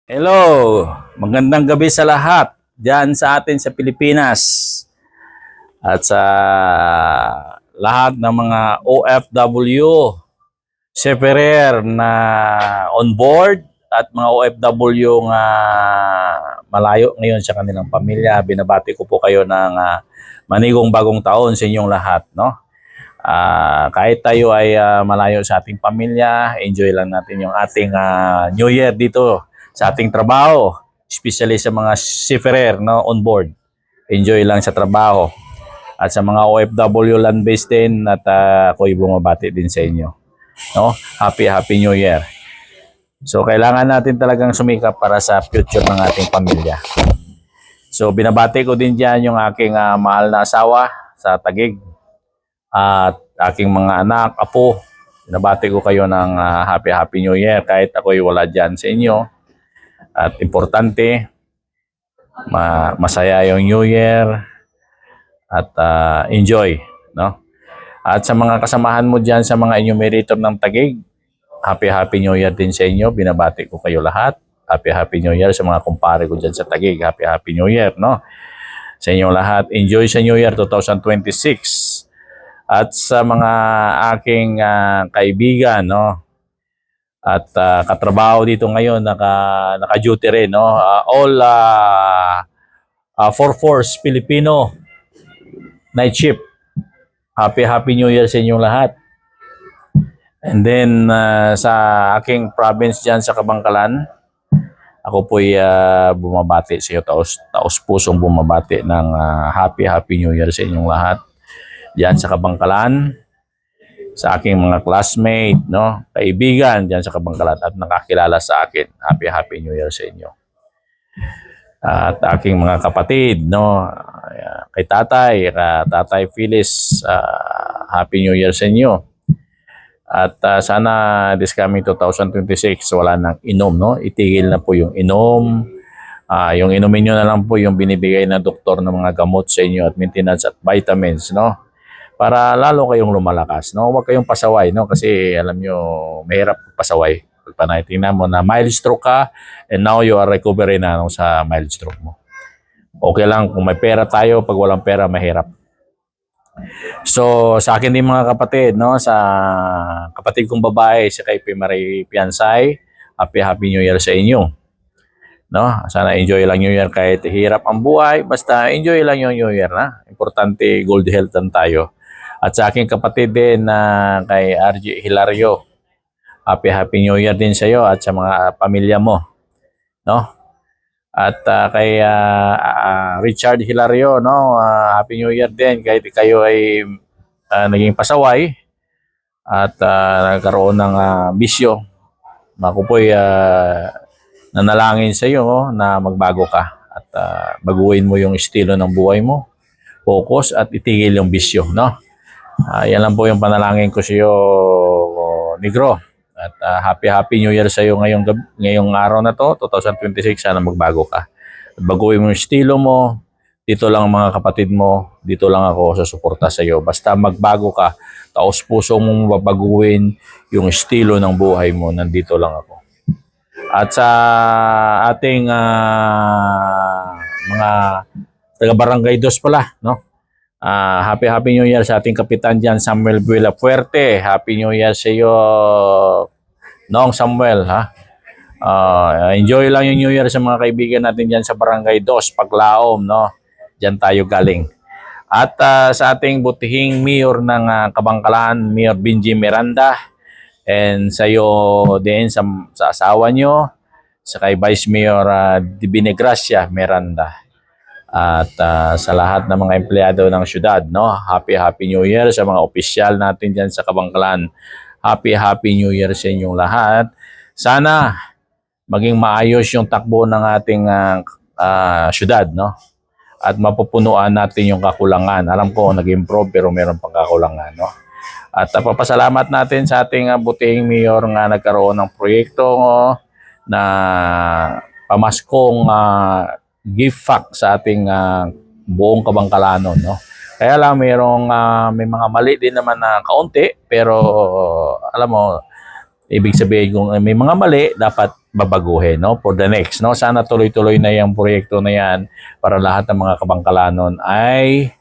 Hello, magandang gabi sa lahat diyan sa atin sa Pilipinas at sa lahat ng mga OFW, seafarer na on board at mga OFW nga malayo ngayon sa kanilang pamilya. Binabati ko po kayo ng manigong bagong taon sa inyong lahat, no? Kahit tayo ay malayo sa ating pamilya, enjoy lang natin yung ating New Year dito sa ating trabaho, especially sa mga seafarer no, on board. Enjoy lang sa trabaho. At sa mga OFW land-based din at ako'y bumabati din sa inyo. No? Happy New Year. So kailangan natin talagang sumikap para sa future ng ating pamilya. So binabati ko din diyan yung aking mahal na asawa sa Taguig at aking mga anak, apo. Binabati ko kayo ng happy New Year kahit ako'y wala diyan sa inyo. At importante, masaya yung New Year at enjoy, no? At sa mga kasamahan mo diyan sa mga enumerator ng Taguig, happy New Year din sa inyo. Binabati ko kayo lahat. Happy New Year sa mga kumpare ko diyan sa Taguig. Happy New Year, no? Sa inyong lahat, enjoy sa New Year 2026. At sa mga aking kaibigan, no? At katrabaho dito ngayon, naka-duty rin, no? All 4-4 Filipino night shift. Happy New Year sa inyong lahat. And then sa aking province diyan sa Kabangkalan, ako po'y bumabati sa iyo, taos pusong bumabati ng happy New Year sa inyong lahat. Diyan sa Kabangkalan, sa aking mga classmate, no, kaibigan diyan sa Kabangkalan at nakakilala sa akin. Happy New Year sa inyo. At aking mga kapatid, no, kay Tatay Phyllis, Happy New Year sa inyo. At sana this coming 2026 wala nang inom, no? Itigil na po yung inom. Yung inumin nyo na lang po yung binibigay na doktor ng mga gamot sa inyo at maintenance at vitamins, no? Para lalo kayong lumalakas, no? Huwag kayong pasaway, no? Kasi alam nyo, mahirap pasaway. Pag tingnan mo na mild stroke ka and now you are recovering na sa mild stroke mo. Okay lang kung may pera tayo, pag walang pera, mahirap. So, sa akin din mga kapatid, no, sa kapatid kong babae, si kay Marie Piansay, happy New Year sa inyo. No? Sana enjoy lang New Year kahit hirap ang buhay, basta enjoy lang yung New Year na. Importante good health lang tayo. At sa aking kapatid din na kay RJ Hilario, happy New Year din sa iyo at sa mga pamilya mo. No? At kay Richard Hilario, no, Happy New Year din kahit kayo ay naging pasaway at nagkaroon ng bisyo. Ako po'y nanalangin sa iyo na magbago ka at baguhin mo yung estilo ng buhay mo, focus at itigil yung bisyo, no? Yan lang po yung panalangin ko sa iyo, Negro. At happy New Year sa iyo ngayong araw na to, 2026. Sana magbago ka. At baguhin mo yung estilo mo. Dito lang mga kapatid mo. Dito lang ako sa suporta sa iyo. Basta magbago ka. Taos puso mong babaguhin yung estilo ng buhay mo. Nandito lang ako. At sa ating mga taga-barangay Dos pala, no? Happy New Year sa ating kapitan dyan, Samuel Buelafuerte. Happy New Year sa iyo, Noong Samuel, ha? Enjoy lang yung New Year sa mga kaibigan natin dyan sa Barangay Dos, Paglaom, no? Dyan tayo galing. At sa ating butihing mayor ng Kabangkalan, Mayor Benji Miranda, and sa iyo din sa asawa nyo, sa kay Vice Mayor Divine Gracia Miranda. At sa lahat ng mga empleyado ng syudad, no? Happy New Year sa mga opisyal natin dyan sa Kabangkalan. Happy New Year sa inyong lahat. Sana maging maayos yung takbo ng ating syudad, no? At mapupunuan natin yung kakulangan. Alam ko nag-improve pero meron pang kakulangan, no? At papasalamat natin sa ating butihing mayor nga nagkaroon ng proyekto na pamaskong gift pack sa ating buong Kabangkalanon, no? Kaya lang may mga mali din naman na kaunti pero alam mo Ibig sabihin kung may mga mali, dapat babaguhin, no? For the next, no? Sana tuloy-tuloy na yung proyekto na yan para lahat ng mga kabangkalanon ay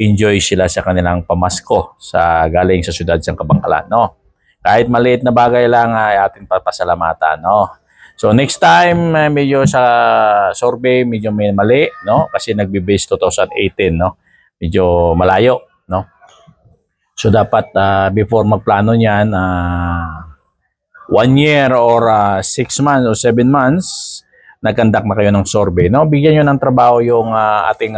enjoy sila sa kanilang pamasko sa galing sa siyudad ng Kabangkalan, no? Kahit maliit na bagay lang ay ating papasalamatan, no? So next time, medyo sa survey, medyo may mali, no? Kasi nagbe-base 2018, no? Medyo malayo, no? So dapat before magplano niyan, 1 year or 6 months or 7 months, nag-conduct na kayo ng survey, no? Bigyan nyo ng trabaho yung ating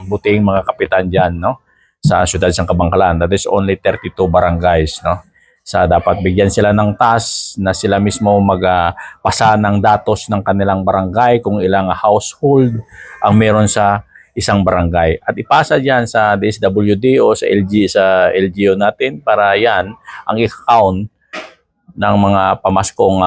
buting mga kapitan dyan, no? Sa siyudad ng Kabangkalan. That is only 32 barangays, no? Sa dapat bigyan sila ng task na sila mismo magpasa ng datos ng kanilang barangay kung ilang household ang meron sa isang barangay. At ipasa diyan sa DSWD o sa LGU natin para yan ang i-count ng mga pamaskong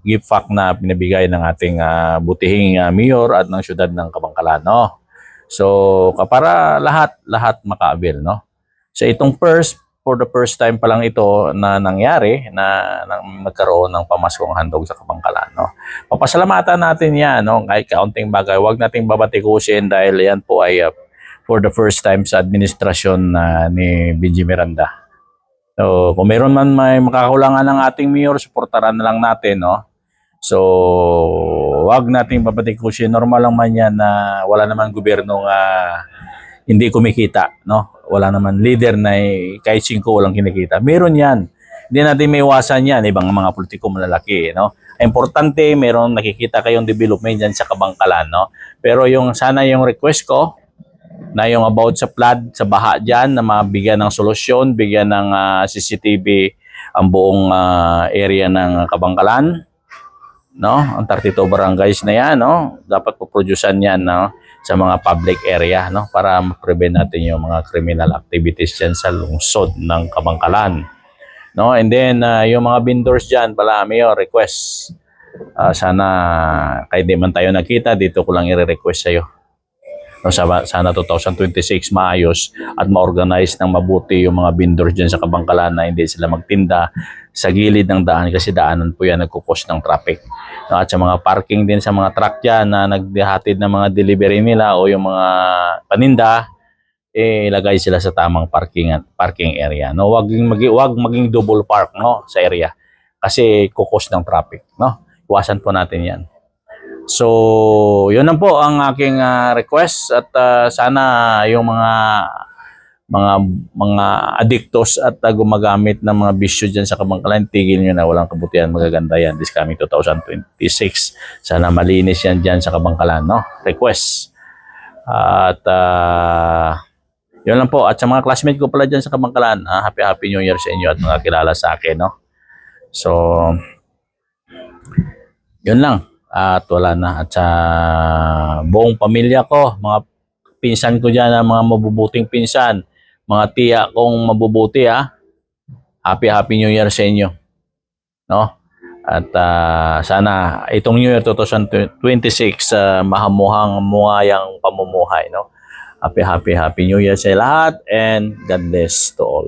gift pack na pinabigay ng ating butihing mayor at ng siyudad ng Kabangkalan, no? So, para lahat makaabil, no? So, for the first time pa lang ito na nangyari na nagkaroon ng pamaskong handog sa Kabangkalan, no? Papasalamatan natin yan, no? Kahit kaunting bagay, huwag nating babatikusin dahil yan po ay for the first time sa administrasyon ni Benji Miranda. So, kung meron man may makakulangan ng ating mayor, suportaran na lang natin, no? So, wag nating babatikusin. Normal lang man yan na wala naman gobyernong hindi kumikita, no? Wala naman leader na kahit 5 walang kinikita. Meron yan. Hindi natin may iwasan yan. Ibang mga politiko malalaki, no? Importante, meron nakikita kayong development dyan sa Kabangkalan, no? Pero sana yung request ko, na yung about sa flood, sa baha dyan, na mabigyan ng solusyon, bigyan ng CCTV ang buong area ng Kabangkalan, no? Ang 32 barangays na yan, no? Dapat po-producean yan, no? Sa mga public area, no? Para ma-prevent natin yung mga criminal activities dyan sa lungsod ng Kabangkalan, no? And then, yung mga vendors dyan, pala, Mayor, request. Sana, kahit di man tayo nakita, dito ko lang i-request sa'yo. No, sana 2026 maayos at ma-organize ng mabuti yung mga vendors dyan sa Kabangkalan na hindi sila magtinda sa gilid ng daan kasi daanan po yan nagkukos ng traffic. No, at sa mga parking din sa mga truck dyan na nagdihatid ng mga delivery nila o yung mga paninda, ilagay sila sa tamang parking area. No, wag maging double park, no, sa area kasi kukos ng traffic, no. Iwasan po natin yan. So, yun lang po ang aking request at sana yung mga addictos at gumagamit ng mga bisyo dyan sa Kabangkalan, tigil nyo na, walang kabutihan, magaganda yan this coming 2026. Sana malinis yan dyan sa Kabangkalan, no? Request. At yun lang po. At sa mga classmate ko pala dyan sa Kabangkalan, happy New Year sa inyo at mga kilala sa akin, no? So, yun lang. At wala na. At sa buong pamilya ko, mga pinsan ko dyan, mga mabubuting pinsan, mga tiya kong mabubuti, happy New Year sa inyo, no? At sana itong New Year 2026 mahamuhang mungayang pamumuhay, no? Happy New Year sa lahat and God bless to all.